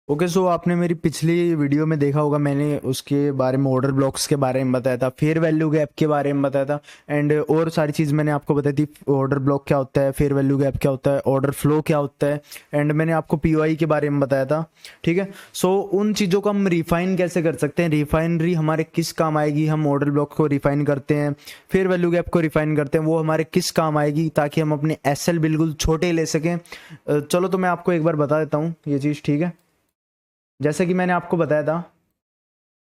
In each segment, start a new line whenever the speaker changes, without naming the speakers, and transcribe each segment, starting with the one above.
Okay so आपने मेरी पिछली वीडियो में देखा होगा, मैंने उसके बारे में ऑर्डर ब्लॉक्स के बारे में बताया था, फेयर वैल्यू गैप के बारे में बताया था एंड और सारी चीज़ मैंने आपको बताई थी। ऑर्डर ब्लॉक क्या होता है, फेयर वैल्यू गैप क्या होता है, ऑर्डर फ्लो क्या होता है एंड मैंने आपको पीओआई के बारे में बताया था। ठीक है, सो उन चीज़ों को हम रिफाइन कैसे कर सकते हैं, रिफाइनरी हमारे किस काम आएगी, हम ऑर्डर ब्लॉक को रिफाइन करते हैं, फेयर वैल्यू गैप को रिफाइन करते हैं, वो हमारे किस काम आएगी ताकि हम अपने एसएल बिल्कुल छोटे ले सकें। चलो तो मैं आपको एक बार बता देता हूँ ये चीज़। ठीक है, जैसे कि मैंने आपको बताया था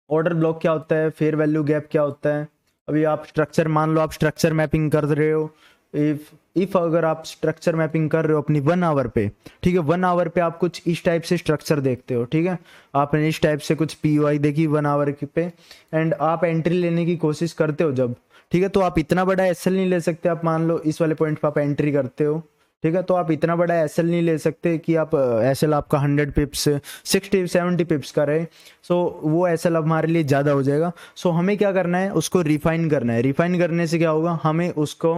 ऑर्डर ब्लॉक क्या होता है, फेयर वैल्यू गैप क्या होता है। अभी आप स्ट्रक्चर, मान लो आप स्ट्रक्चर मैपिंग कर रहे हो, इफ अगर आप स्ट्रक्चर मैपिंग कर रहे हो अपनी 1 आवर पे, ठीक है, 1 आवर पे आप कुछ इस टाइप से स्ट्रक्चर देखते हो। ठीक है, आपने इस टाइप से कुछ पीओआई देखी 1 आवर पे एंड आप एंट्री लेने की कोशिश करते हो जब, ठीक है, तो आप इतना बड़ा एसएल नहीं ले सकते। आप मान लो इस वाले पॉइंट पे आप एंट्री करते हो, ठीक है, तो आप इतना बड़ा एसएल नहीं ले सकते कि आप एसएल आपका 100 पिप्स 60-70 पिप्स का रहे। सो वो एसएल हमारे लिए ज़्यादा हो जाएगा। सो हमें क्या करना है, उसको रिफाइन करना है। रिफाइन करने से क्या होगा, हमें उसको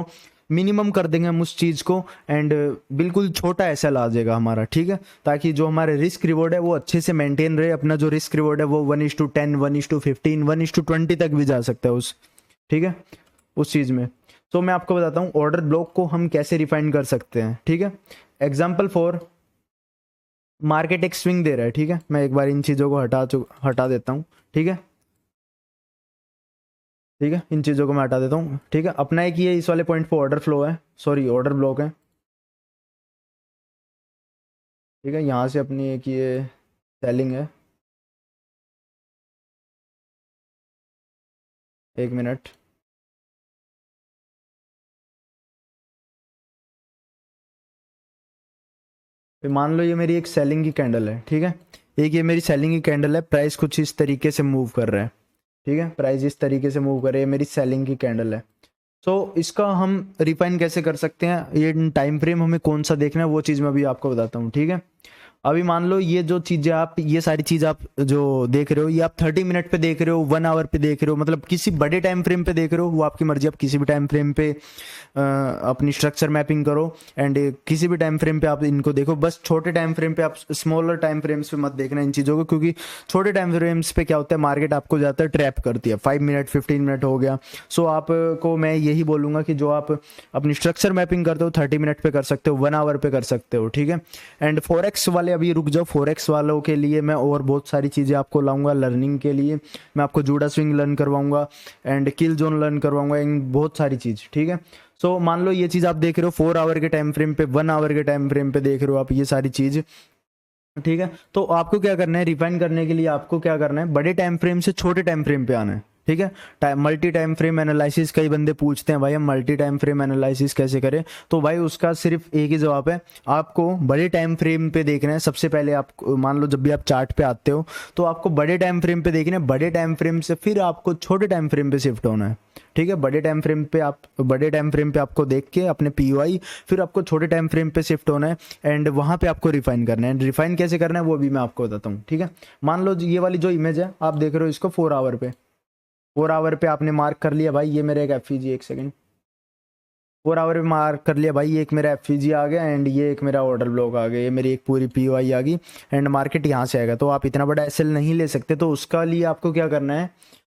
मिनिमम कर देंगे हम उस चीज़ को एंड बिल्कुल छोटा एसएल आ जाएगा हमारा। ठीक है, ताकि जो हमारे रिस्क रिवॉर्ड है वो अच्छे से मेंटेन रहे। अपना जो रिस्क रिवॉर्ड है वो 1:10 1:15 1:20 तक भी जा सकता है उस, ठीक है, उस चीज़ में। तो मैं आपको बताता हूँ ऑर्डर ब्लॉक को हम कैसे रिफाइन कर सकते हैं। ठीक है, एग्जाम्पल फॉर मार्केट एक स्विंग दे रहा है। ठीक है, मैं एक बार इन चीज़ों को हटा देता हूँ। ठीक है, ठीक है, इन चीज़ों को मैं हटा देता हूँ। ठीक है, अपना एक ये इस वाले पॉइंट पर ऑर्डर फ्लो है, सॉरी ऑर्डर ब्लॉक है। ठीक है, यहाँ से अपनी एक ये सेलिंग है। एक मिनट, फिर मान लो ये मेरी एक सेलिंग की कैंडल है। ठीक है, एक ये मेरी सेलिंग की कैंडल है, प्राइस कुछ इस तरीके से मूव कर रहा है। ठीक है, प्राइस इस तरीके से मूव कर रही है, मेरी सेलिंग की कैंडल है। तो इसका हम रिफाइन कैसे कर सकते हैं, ये टाइम फ्रेम हमें कौन सा देखना है वो चीज़ मैं अभी आपको बताता हूँ। ठीक है, अभी मान लो ये जो चीज़ें आप, ये सारी चीज़ आप जो देख रहे हो, ये आप 30 मिनट पे देख रहे हो, 1 आवर पे देख रहे हो, मतलब किसी बड़े टाइम फ्रेम पे देख रहे हो, वो आपकी मर्जी। आप किसी भी टाइम फ्रेम पे अपनी स्ट्रक्चर मैपिंग करो एंड किसी भी टाइम फ्रेम पे आप इनको देखो। बस छोटे टाइम फ्रेम पे, आप स्मॉलर टाइम फ्रेम्स पे मत देखना इन चीज़ों को, क्योंकि छोटे टाइम फ्रेम्स पे क्या होता है, मार्केट आपको ज़्यादातर ट्रैप करती है। 5 मिनट 15 मिनट हो गया। सो आपको मैं यही बोलूँगा कि जो आप अपनी स्ट्रक्चर मैपिंग करते हो 30 मिनट पे कर सकते हो, 1 आवर पे कर सकते हो। ठीक है, एंड फॉरेक्स वाले अभी रुक जाओ, फॉरेक्स वालों के लिए मैं और बहुत सारी चीज़ें आपको लाऊंगा लर्निंग के लिए। मैं आपको जूडा स्विंग लर्न करवाऊंगा एंड किल जोन लर्न करवाऊंगा एंड बहुत सारी चीज़। ठीक है, सो मान लो ये चीज़ आप देख रहे हो 4 आवर के टाइम फ्रेम पे, 1 आवर के टाइम फ्रेम पे देख रहे हो आप ये सारी चीज़। ठीक है, तो आपको क्या करना है, रिफाइन करने के लिए आपको क्या करना है, बड़े टाइम फ्रेम से छोटे टाइम फ्रेम पे आना है। ठीक है, मल्टी टाइम फ्रेम एनालिसिस, कई बंदे पूछते हैं भाई हम मल्टी टाइम फ्रेम एनालिसिस कैसे करें, तो भाई उसका सिर्फ एक ही जवाब है, आपको बड़े टाइम फ्रेम पे देखना है। सबसे पहले आप मान लो जब भी आप चार्ट पे आते हो तो आपको बड़े टाइम फ्रेम पे देखना है, बड़े टाइम फ्रेम से फिर आपको छोटे टाइम फ्रेम पे शिफ्ट होना है। ठीक है, बड़े टाइम फ्रेम पे आप, बड़े टाइम फ्रेम पे आपको देख के अपने पीओआई, फिर आपको छोटे टाइम फ्रेम पे शिफ्ट होना है एंड वहाँ पे आपको रिफाइन करना है। रिफाइन कैसे करना है वो भी मैं आपको बताता हूँ। ठीक है, मान लो ये वाली जो इमेज है आप देख रहे हो इसको 4 आवर पे, 4 आवर पे आपने मार्क कर लिया भाई, ये मेरा एक एफईजी, एक सेकंड, 4 आवर पे मार्क कर लिया भाई, ये एक मेरा एफईजी आ गया एंड ये एक मेरा ऑर्डर ब्लॉक आ गया, ये मेरी एक पूरी पीओआई आ गई एंड मार्केट यहाँ से आएगा। तो आप इतना बड़ा एसएल नहीं ले सकते, तो उसका लिए आपको क्या करना है,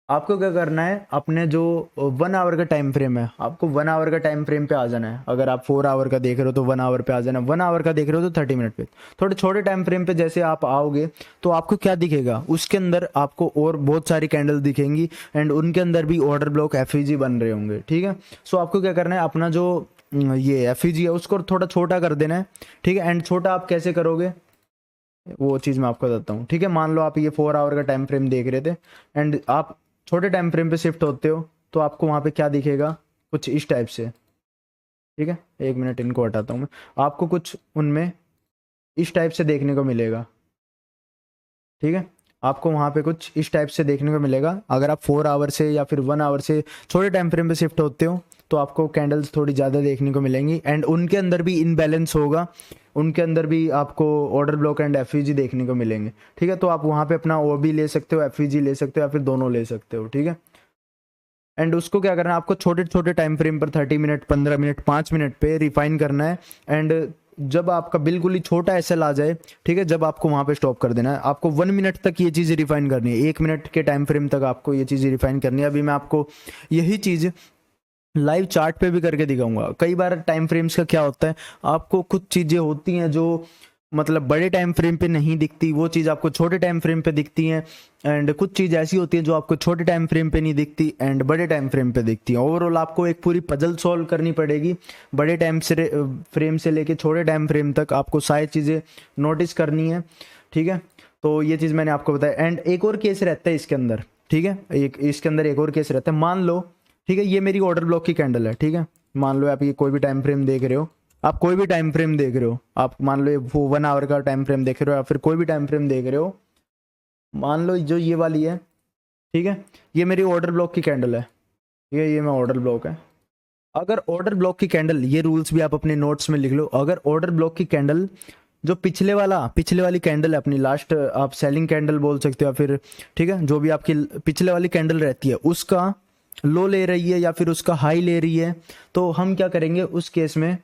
आपको क्या करना है, अपने जो 1 आवर का टाइम फ्रेम है, आपको 1 आवर का टाइम फ्रेम पे आ जाना है। अगर आप 4 आवर का देख रहे हो तो 1 आवर पे आ जाना है, 1 आवर का देख रहे हो तो 30 मिनट पे। थोड़े छोटे टाइम फ्रेम पे जैसे आप आओगे तो आपको क्या दिखेगा, उसके अंदर आपको और बहुत सारी कैंडल दिखेंगी एंड उनके अंदर भी ऑर्डर ब्लॉक एफईजी बन रहे होंगे। ठीक है, सो आपको क्या करना है, अपना जो ये एफईजी है उसको थोड़ा छोटा कर देना है। ठीक है, एंड छोटा आप कैसे करोगे वो चीज़ मैं आपको बताता हूँ। ठीक है, मान लो आप ये 4 आवर का टाइम फ्रेम देख रहे थे एंड आप छोटे टाइम फ्रेम पे शिफ्ट होते हो तो आपको वहाँ पे क्या दिखेगा, कुछ इस टाइप से। ठीक है, एक मिनट इनको हटाता हूँ मैं, आपको कुछ उनमें इस टाइप से देखने को मिलेगा। ठीक है, आपको वहाँ पे कुछ इस टाइप से देखने को मिलेगा। अगर आप 4 आवर से या फिर 1 आवर से छोटे टाइम फ्रेम पे शिफ्ट होते हो तो आपको कैंडल्स थोड़ी ज़्यादा देखने को मिलेंगी एंड उनके अंदर भी इनबैलेंस होगा, उनके अंदर भी आपको ऑर्डर ब्लॉक एंड एफईजी देखने को मिलेंगे। ठीक है, तो आप वहाँ पे अपना ओ भी ले सकते हो, एफईजी ले सकते हो या फिर दोनों ले सकते हो। ठीक है, एंड उसको क्या करना है, आपको छोटे छोटे टाइम फ्रेम पर 30 मिनट 15 मिनट 5 मिनट पे रिफाइन करना है एंड जब आपका बिल्कुल ही छोटा एसएल आ जाए, ठीक है, जब आपको वहाँ पे स्टॉप कर देना है। आपको 1 मिनट तक ये चीज़ रिफाइन करनी है, 1 मिनट के टाइम फ्रेम तक आपको ये चीज़ रिफाइन करनी है। अभी मैं आपको यही चीज़ लाइव चार्ट पे भी करके दिखाऊंगा। कई बार टाइम फ्रेम्स का क्या होता है, आपको कुछ चीज़ें होती हैं जो मतलब बड़े टाइम फ्रेम पे नहीं दिखती, वो चीज़ आपको छोटे टाइम फ्रेम पे दिखती हैं। एंड कुछ चीज़ ऐसी होती है जो आपको छोटे टाइम फ्रेम पे नहीं दिखती एंड बड़े टाइम फ्रेम पे दिखती है। ओवरऑल आपको एक पूरी पजल सॉल्व करनी पड़ेगी, बड़े टाइम से फ्रेम से लेके छोटे टाइम फ्रेम तक आपको सारी चीज़ें नोटिस करनी है, ठीक है। तो ये चीज़ मैंने आपको बताया। एंड एक और केस रहता है इसके अंदर, ठीक है, इसके अंदर एक और केस रहता है। मान लो, ठीक है, ये मेरी ऑर्डर ब्लॉक की कैंडल है, ठीक है। मान लो आप ये कोई भी टाइम फ्रेम देख रहे हो, आप कोई भी टाइम फ्रेम देख रहे हो, आप मान लो वो 1 आवर का टाइम फ्रेम देख रहे हो या फिर कोई भी टाइम फ्रेम देख रहे हो, मान लो जो ये वाली है, ठीक है, ये मेरी ऑर्डर ब्लॉक की कैंडल है, ठीक है, ये मैं ऑर्डर ब्लॉक है। अगर ऑर्डर ब्लॉक की कैंडल, ये रूल्स भी आप अपने नोट्स में लिख लो, अगर ऑर्डर ब्लॉक की कैंडल जो पिछले वाली कैंडल है अपनी लास्ट, आप सेलिंग कैंडल बोल सकते हो या फिर, ठीक है, जो भी आपकी पिछले वाली कैंडल रहती है उसका लो ले रही है या फिर उसका हाई ले रही है, तो हम क्या करेंगे उस केस में।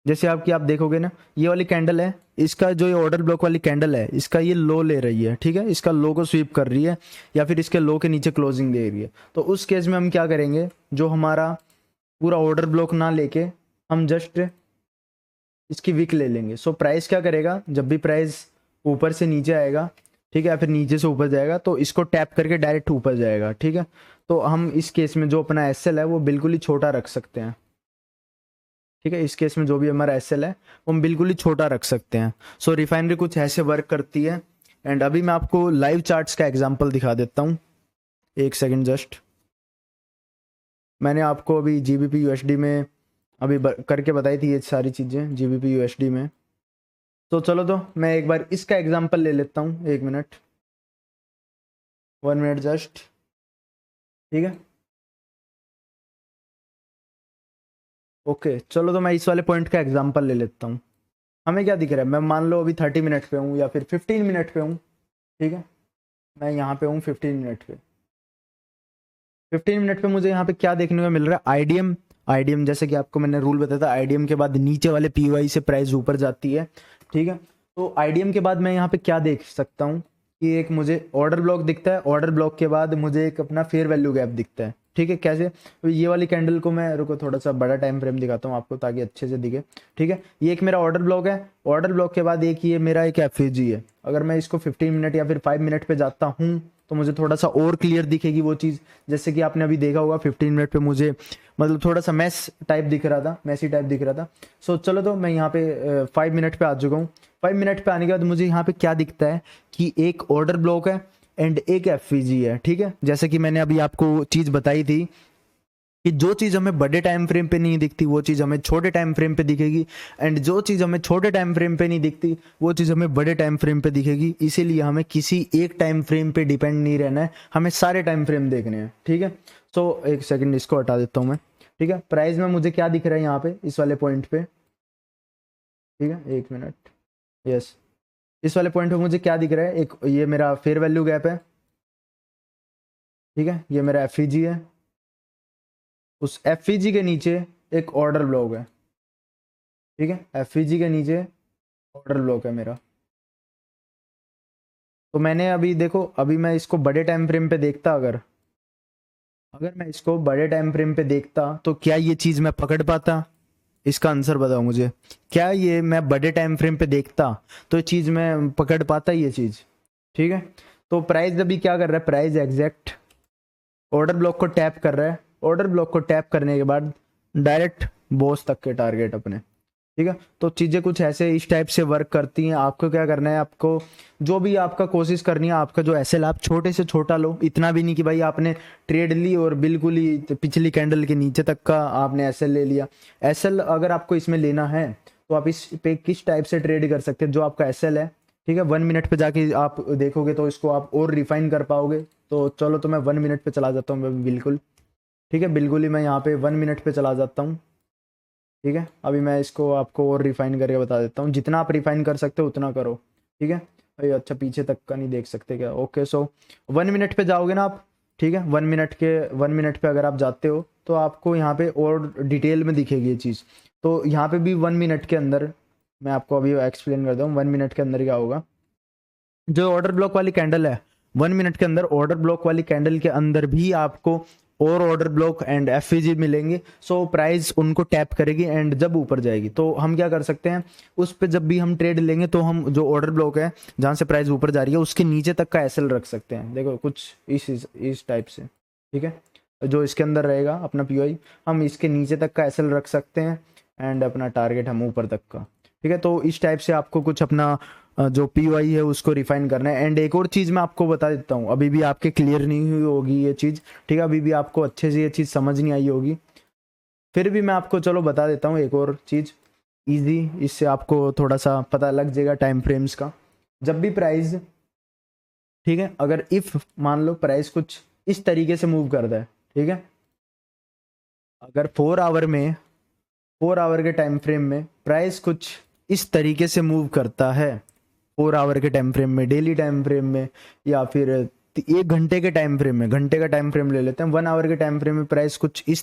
जैसे आप देखोगे ना, ये वाली कैंडल है, इसका जो ये ऑर्डर ब्लॉक वाली कैंडल है, इसका ये लो ले रही है, ठीक है, इसका लो को स्वीप कर रही है या फिर इसके लो के नीचे क्लोजिंग दे रही है। तो उस केस में हम क्या करेंगे, जो हमारा पूरा ऑर्डर ब्लॉक ना लेके हम जस्ट इसकी विक ले लेंगे। सो प्राइस क्या करेगा, जब भी प्राइस ऊपर से नीचे आएगा, ठीक है, या फिर नीचे से ऊपर जाएगा, तो इसको टैप करके डायरेक्ट ऊपर जाएगा, ठीक है। तो हम इस केस में जो अपना एसएल है वो बिल्कुल ही छोटा रख सकते हैं, ठीक है। इस केस में जो भी हमारा एसएल है वो हम बिल्कुल ही छोटा रख सकते हैं। सो रिफाइनरी कुछ ऐसे वर्क करती है। एंड अभी मैं आपको लाइव चार्ट्स का एग्जांपल दिखा देता हूँ, एक सेकंड जस्ट। मैंने आपको अभी जीबीपी यूएसडी में अभी करके बताई थी ये सारी चीज़ें जीबीपी यूएसडी में। तो चलो, तो मैं एक बार इसका एग्जांपल ले लेता हूँ, 1 मिनट, 1 मिनट जस्ट, ठीक है। ओके, चलो, तो मैं इस वाले पॉइंट का एग्जांपल ले लेता हूँ। हमें क्या दिख रहा है, मैं मान लो अभी 30 मिनट पे हूँ या फिर 15 मिनट पे हूँ, ठीक है। मैं यहाँ पे हूँ 15 मिनट पे। 15 मिनट पे मुझे यहाँ पे क्या देखने को मिल रहा है, आईडीएम जैसे कि आपको मैंने रूल बताया था, आईडीएम के बाद नीचे वाले पीवाई से प्राइस ऊपर जाती है, ठीक है। तो आईडीएम के बाद मैं यहाँ पे क्या देख सकता हूँ कि एक मुझे ऑर्डर ब्लॉक दिखता है, ऑर्डर ब्लॉक के बाद मुझे एक अपना फेयर वैल्यू गैप दिखता है, ठीक है। कैसे, तो ये वाली कैंडल को मैं, रुको थोड़ा सा बड़ा टाइम फ्रेम दिखाता हूँ आपको ताकि अच्छे से दिखे, ठीक है। ये एक मेरा ऑर्डर ब्लॉक है, ऑर्डर ब्लॉक के बाद एक ये मेरा एक एफएजी है। अगर मैं इसको 15 मिनट या फिर 5 मिनट पे जाता हूँ तो मुझे थोड़ा सा और क्लियर दिखेगी वो चीज़। जैसे कि आपने अभी देखा होगा 15 मिनट पे मुझे मतलब थोड़ा सा मैसी टाइप दिख रहा था। सो चलो, तो मैं यहाँ पे 5 मिनट पे आ चुका हूँ। 5 मिनट पे आने के बाद मुझे यहाँ पे क्या दिखता है कि एक ऑर्डर ब्लॉक है एंड एक एफवीजी है, ठीक है। जैसे कि मैंने अभी आपको चीज़ बताई थी कि जो चीज़ हमें बड़े टाइम फ्रेम पे नहीं दिखती वो चीज़ हमें छोटे टाइम फ्रेम पे दिखेगी, एंड जो चीज़ हमें छोटे टाइम फ्रेम पे नहीं दिखती वो चीज़ हमें बड़े टाइम फ्रेम पे दिखेगी। इसीलिए हमें किसी एक टाइम फ्रेम पे डिपेंड नहीं रहना है, हमें सारे टाइम फ्रेम देखने हैं, ठीक है। सो एक सेकंड इसको हटा देता हूँ मैं, ठीक है। प्राइस में मुझे क्या दिख रहा है यहाँ पे इस वाले पॉइंट पे, ठीक है, 1 मिनट, यस, इस वाले पॉइंट पे मुझे क्या दिख रहा है, एक ये मेरा फेयर वैल्यू गैप है, ठीक है, ये मेरा एफईजी है, उस एफईजी के नीचे एक ऑर्डर ब्लॉक है, ठीक है, एफईजी के नीचे ऑर्डर ब्लॉक है मेरा। तो मैंने अभी देखो, अभी मैं इसको बड़े टाइम फ्रेम पे देखता, अगर मैं इसको बड़े टाइम फ्रेम पे देखता तो क्या ये चीज़ मैं पकड़ पाता, इसका आंसर बताओ मुझे। क्या ये मैं बड़े टाइम फ्रेम पे देखता तो ये चीज़ मैं पकड़ पाता ये चीज़, ठीक है। तो प्राइस अभी क्या कर रहा है, प्राइस एग्जैक्ट ऑर्डर ब्लॉक को टैप कर रहा है, ऑर्डर ब्लॉक को टैप करने के बाद डायरेक्ट बॉस तक के टारगेट अपने, ठीक है। तो चीज़ें कुछ ऐसे इस टाइप से वर्क करती हैं। आपको क्या करना है, आपको जो भी आपका कोशिश करनी है, आपका जो एसएल आप छोटे से छोटा लो, इतना भी नहीं कि भाई आपने ट्रेड ली और बिल्कुल ही पिछली कैंडल के नीचे तक का आपने एसएल ले लिया। एसएल अगर आपको इसमें लेना है तो आप इस पे किस टाइप से ट्रेड कर सकते हैं, जो आपका एसएल है, ठीक है। 1 मिनट पे जाके आप देखोगे तो इसको आप और रिफाइन कर पाओगे। तो चलो, तो मैं 1 मिनट पे चला जाता हूँ बिल्कुल, ठीक है, बिल्कुल ही मैं यहाँ पे 1 मिनट पे चला जाता हूँ, ठीक है। अभी मैं इसको आपको और रिफाइन करके बता देता हूँ, जितना आप रिफाइन कर सकते हो उतना करो, ठीक है। अरे अच्छा, पीछे तक का नहीं देख सकते क्या, ओके। सो 1 मिनट पे जाओगे ना आप, ठीक है, 1 मिनट पे अगर आप जाते हो तो आपको यहाँ पे और डिटेल में दिखेगी ये चीज़। तो यहाँ पे भी 1 मिनट के अंदर मैं आपको अभी एक्सप्लेन करता हूँ 1 मिनट के अंदर क्या होगा। जो ऑर्डर ब्लॉक वाली कैंडल है 1 मिनट के अंदर, ऑर्डर ब्लॉक वाली कैंडल के अंदर भी आपको और ऑर्डर ब्लॉक एंड एफवीजी मिलेंगे। सो प्राइस उनको टैप करेगी एंड जब ऊपर जाएगी तो हम क्या कर सकते हैं, उस पे जब भी हम ट्रेड लेंगे तो हम जो ऑर्डर ब्लॉक है जहाँ से प्राइस ऊपर जा रही है उसके नीचे तक का एसएल रख सकते हैं। देखो कुछ इस टाइप से, ठीक है। जो इसके अंदर रहेगा अपना पीओआई, हम इसके नीचे तक का एसएल रख सकते हैं एंड अपना टारगेट हम ऊपर तक का, ठीक है। तो इस टाइप से आपको कुछ अपना जो पीओआई है उसको रिफाइन करना है। एंड एक और चीज़ मैं आपको बता देता हूँ, अभी भी आपके क्लियर नहीं हुई होगी ये चीज़, ठीक है, अभी भी आपको अच्छे से ये चीज़ समझ नहीं आई होगी, फिर भी मैं आपको चलो बता देता हूँ एक और चीज़ इजी, इससे आपको थोड़ा सा पता लग जाएगा टाइम फ्रेम्स का। जब भी प्राइस, ठीक है, अगर इफ मान लो प्राइस कुछ इस तरीके से मूव करता है, ठीक है, अगर 4 आवर के टाइम फ्रेम में प्राइस कुछ इस तरीके से मूव करता है, 4 आवर के टाइम फ्रेम में, डेली टाइम फ्रेम में, या फिर 1 घंटे के टाइम फ्रेम में, घंटे का टाइम फ्रेम ले लेते हैं, 1 आवर के टाइम फ्रेम में प्राइस कुछ इस